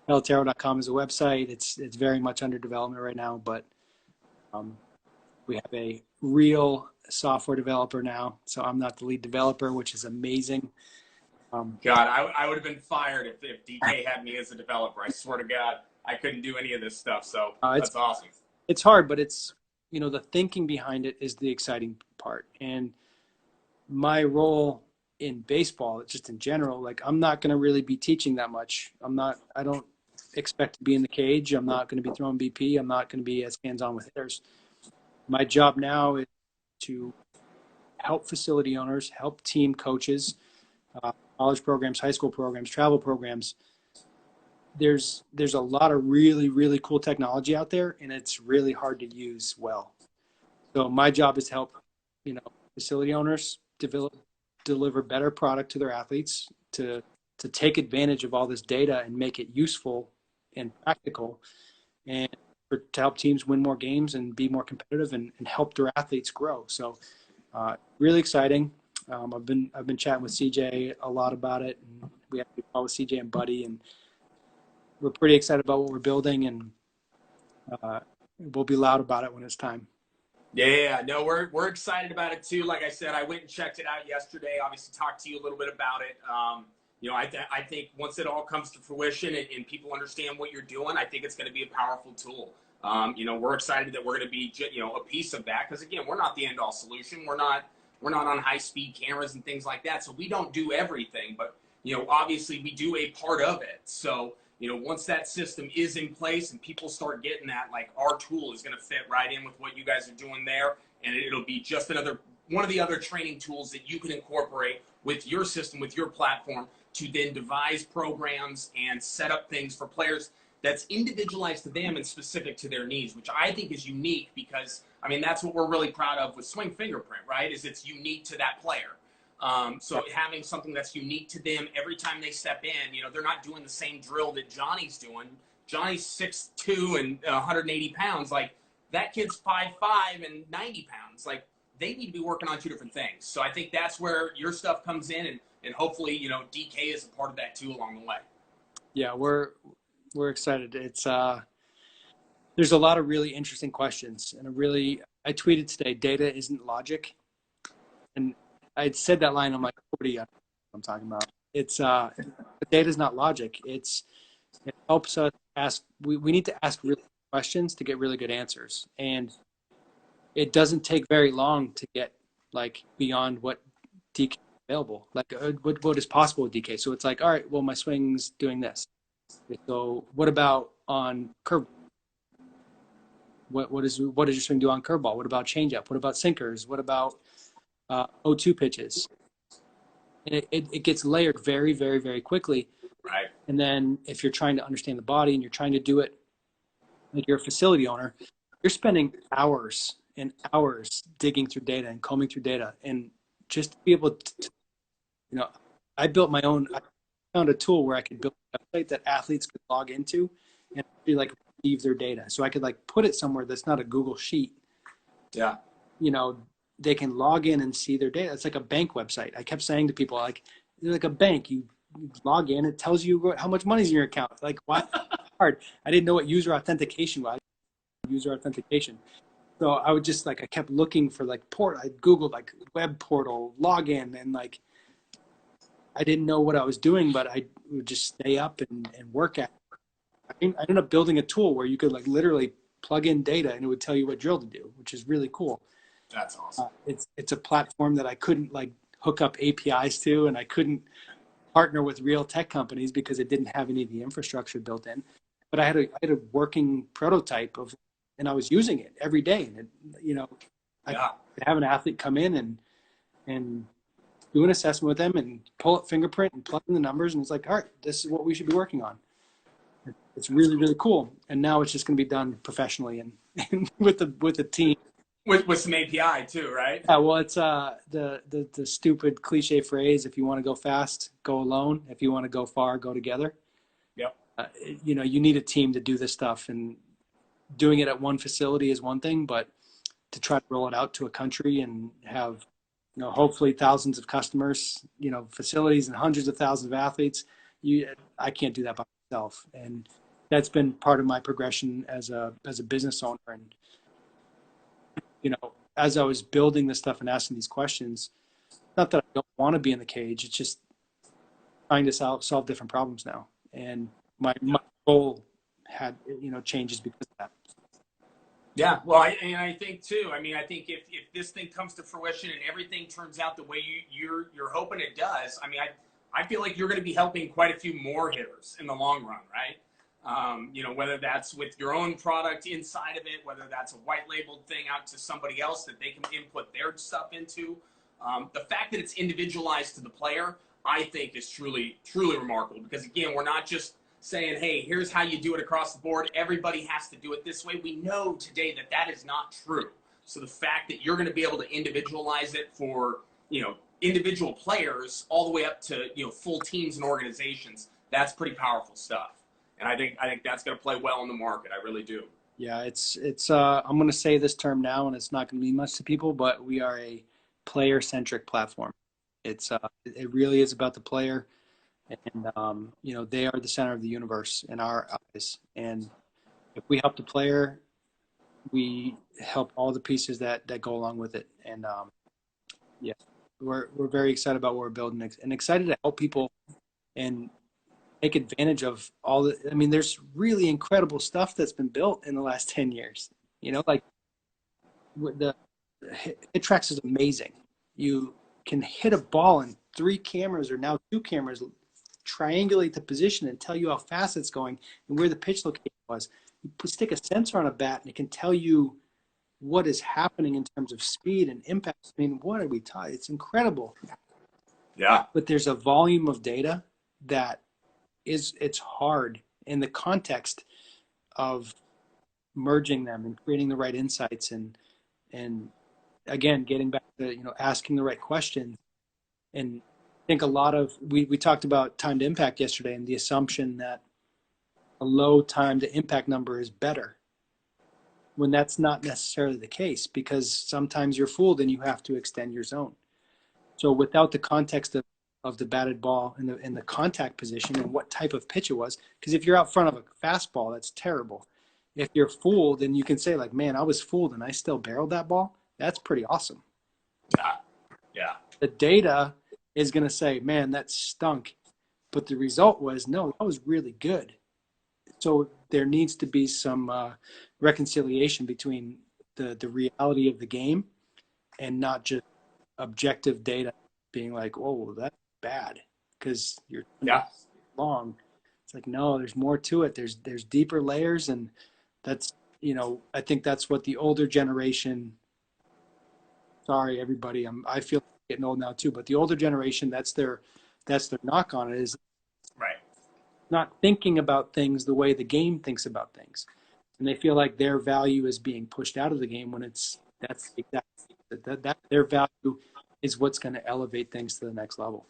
Pelotero.com is a website. It's very much under development right now, but we have a real software developer now. So I'm not the lead developer, which is amazing. God, I would have been fired if DK had me as a developer. I swear to God, I couldn't do any of this stuff. So that's awesome. It's hard, but it's, the thinking behind it is the exciting part. And my role in baseball, just in general, like, I'm not going to really be teaching that much. I don't expect to be in the cage. I'm not going to be throwing BP. I'm not going to be as hands-on with hitters. My job now is to help facility owners, help team coaches, college programs, high school programs, travel programs. There's a lot of really, really cool technology out there, and it's really hard to use well. So my job is to help, facility owners deliver better product to their athletes, to take advantage of all this data and make it useful and practical, and to help teams win more games and be more competitive and help their athletes grow. So really exciting. I've been chatting with CJ a lot about it, and we have to call with CJ and Buddy, and we're pretty excited about what we're building, and we'll be loud about it when it's time. Yeah, no, we're excited about it too. Like I said, I went and checked it out yesterday. Obviously, talked to you a little bit about it. I think once it all comes to fruition and people understand what you're doing, I think it's going to be a powerful tool. We're excited that we're going to be, a piece of that, because again, we're not the end all solution. We're not on high speed cameras and things like that, so we don't do everything. But obviously, we do a part of it. So once that system is in place and people start getting that, like, our tool is going to fit right in with what you guys are doing there, and it'll be just one of the other training tools that you can incorporate with your system, with your platform, to then devise programs and set up things for players that's individualized to them and specific to their needs, which I think is unique, because, that's what we're really proud of with Swing Fingerprint, right? Is it's unique to that player. So having something that's unique to them every time they step in, they're not doing the same drill that Johnny's doing. Johnny's 6'2" and 180 pounds. Like, that kid's 5'5" and 90 pounds. Like, they need to be working on two different things. So I think that's where your stuff comes in, and hopefully, DK is a part of that too along the way. Yeah, we're excited. It's there's a lot of really interesting questions, and I tweeted today, data isn't logic. And I'd said that line, I'm like, what are you I'm talking about? It's data is not logic. It helps us ask, we need to ask real questions to get really good answers. And it doesn't take very long to get, like, beyond what DK is available, like what is possible with DK. So it's like, all right, well, my swing's doing this. So what about on curve? What does your swing do on curveball? What about changeup? What about sinkers? What about 0-2 pitches? And it gets layered very, very, very quickly. Right. And then if you're trying to understand the body and you're trying to do it like you're a facility owner, you're spending hours and hours digging through data and combing through data. And just to be able to, I found a tool where I could build a website that athletes could log into and actually, like, receive their data. So I could, like, put it somewhere that's not a Google sheet. Yeah. They can log in and see their data. It's like a bank website. I kept saying to people, like, you're like a bank. You log in, it tells you how much money's in your account. Like, why? Hard. I didn't know what user authentication was. So I would just, like, I kept looking for, like, I Googled, like, web portal, login, and, like, I didn't know what I was doing, but I would just stay up and work at it. I ended up building a tool where you could, like, literally plug in data and it would tell you what drill to do, which is really cool. That's awesome. It's a platform that I couldn't, like, hook up APIs to, and I couldn't partner with real tech companies because it didn't have any of the infrastructure built in. but I had a working prototype and I was using it every day. And I Yeah. have an athlete come in and do an assessment with them and pull up fingerprint and plug in the numbers, and it's like, all right, this is what we should be working on. It's really, really cool. And now it's just going to be done professionally and with the team. With some API too, right? Yeah, well, it's the stupid cliche phrase: if you want to go fast, go alone. If you want to go far, go together. Yep. You need a team to do this stuff, and doing it at one facility is one thing, but to try to roll it out to a country and have, hopefully thousands of customers, facilities and hundreds of thousands of athletes, I can't do that by myself. And that's been part of my progression as a business owner. And, as I was building this stuff and asking these questions, not that I don't want to be in the cage, it's just trying to solve different problems now. And my goal had, changes because of that. Yeah, well, I think too. I mean, I think if this thing comes to fruition and everything turns out the way you're hoping it does, I mean, I feel like you're going to be helping quite a few more hitters in the long run, right? Whether that's with your own product inside of it, whether that's a white labeled thing out to somebody else that they can input their stuff into. The fact that it's individualized to the player, I think, is truly, truly remarkable, because again, we're not just saying, hey, here's how you do it across the board. Everybody has to do it this way. We know today that that is not true. So the fact that you're going to be able to individualize it for, individual players all the way up to, full teams and organizations, that's pretty powerful stuff. And I think that's going to play well in the market. I really do. Yeah, it's I'm going to say this term now, and it's not going to mean much to people, but we are a player-centric platform. It really is about the player. And, they are the center of the universe in our eyes. And if we help the player, we help all the pieces that go along with it. And, we're very excited about what we're building and excited to help people and take advantage of there's really incredible stuff that's been built in the last 10 years. Like the HitTrax is amazing. You can hit a ball and 3 cameras or now 2 cameras triangulate the position and tell you how fast it's going and where the pitch location was. You stick a sensor on a bat and it can tell you what is happening in terms of speed and impact. I mean, what are we talking? It's incredible. Yeah. But there's a volume of data that it's hard in the context of merging them and creating the right insights and again, getting back to, asking the right questions. And I think a lot of, we talked about time to impact yesterday and the assumption that a low time to impact number is better, when that's not necessarily the case, because sometimes you're fooled and you have to extend your zone. So without the context of the batted ball and the contact position and what type of pitch it was, because if you're out front of a fastball, that's terrible. If you're fooled and you can say like, man, I was fooled and I still barreled that ball, that's pretty awesome. Yeah. The data is going to say, man, that stunk. But the result was, no, that was really good. So there needs to be some reconciliation between the reality of the game and not just objective data being like, oh, that's bad because you're long. It's like, no, there's more to it. There's deeper layers. And that's, I think that's what the older generation, sorry, everybody, I feel getting old now too, but the older generation, that's their knock on it, is right. Not thinking about things the way the game thinks about things. And they feel like their value is being pushed out of the game when that's exactly that their value is what's going to elevate things to the next level.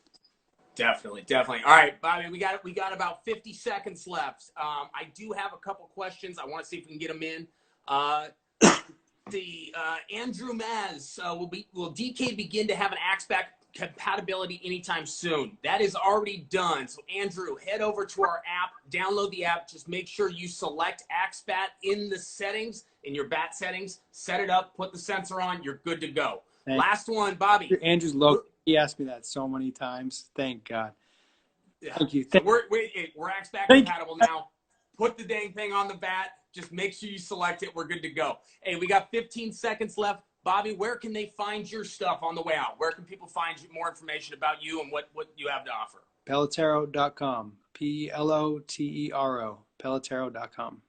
Definitely. All right, Bobby, we got about 50 seconds left. I do have a couple questions. I want to see if we can get them in. Andrew Maz, will DK begin to have an AXPAC compatibility anytime soon? That is already done. So Andrew, head over to our app, download the app. Just make sure you select AXPAT in the settings, in your bat settings, set it up, put the sensor on, you're good to go. Thanks. Last one, Bobby. Andrew's low. He asked me that so many times. Thank God. Yeah. Thank you. So we're AXPAT compatible now. Put the dang thing on the bat. Just make sure you select it. We're good to go. Hey, we got 15 seconds left. Bobby, where can they find your stuff on the way out? Where can people find more information about you and what you have to offer? Pelotero.com. Pelotero. pelotero.com.